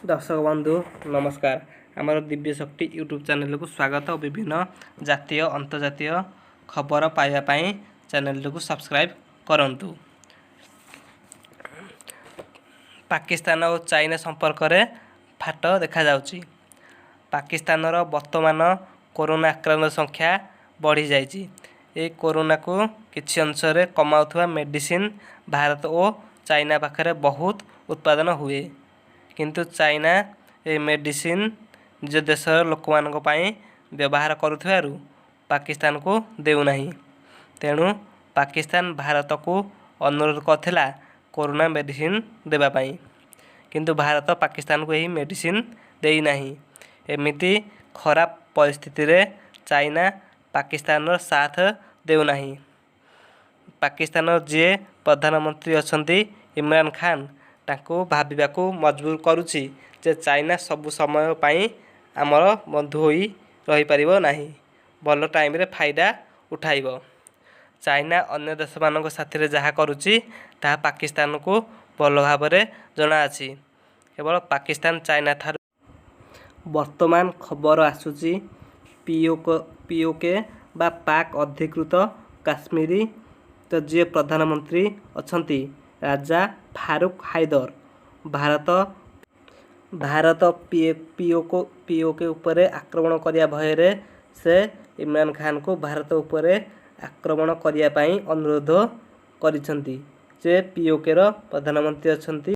दर्शक बंधु नमस्कार। आमर दिव्य शक्ति यूट्यूब चैनल को स्वागत और विभिन्न जातीय अंतर्जातीय खबर पाइबापी चैनल को सब्सक्राइब करंतु। पाकिस्तान और चाइना संपर्क में फाट देखा जाउची। पाकिस्तान वर्तमान कोरोना आक्रांत संख्या बढ़ी जाइए। ये कोरोना को किसी अंश में कमाउथुवा मेडिसिन भारत और चाइना पाखरे बहुत उत्पादन हुए, किंतु चाइना ए मेडिसिन निज देशर लोक मानक पई व्यवहार करुथिबारु पाकिस्तान को देउनाही। तेणु पाकिस्तान भारत को अनुरोध करथिला कोरोना मेडिसिन देबा पई, किंतु भारत पाकिस्तान को यही मेडिसिन देई नाही। एमिति खराब परिस्थिति रे चाइना पाकिस्तान साथ देउनाही। पाकिस्तान जे प्रधानमंत्री अछंती इमरान खान ताको भाबिबाकू मजबूर करुछि जे चाइना सब समय पाई आमर बंधु होई रही परिबो नाही, भल टाइम रे फायदा उठाइबो। चाइना अन्य देश मानक साथी रे जहा करुछि ताहा पाकिस्तान को भल भाबरे जणा अछि। केवल पाकिस्तान चाइना थार वर्तमान खबर आसुछि पीओके बा पाक अधिकृत काश्मीरी तो जे प्रधानमंत्री अछंती राजा फारूक हायदर भारत पीओके उपरे आक्रमण करिया भୟରେ से इमरान खान को भारत उपरे आक्रमण करिया पई अनुरोध करिसंती। जे पीओके रो प्रधानमंत्री अछंती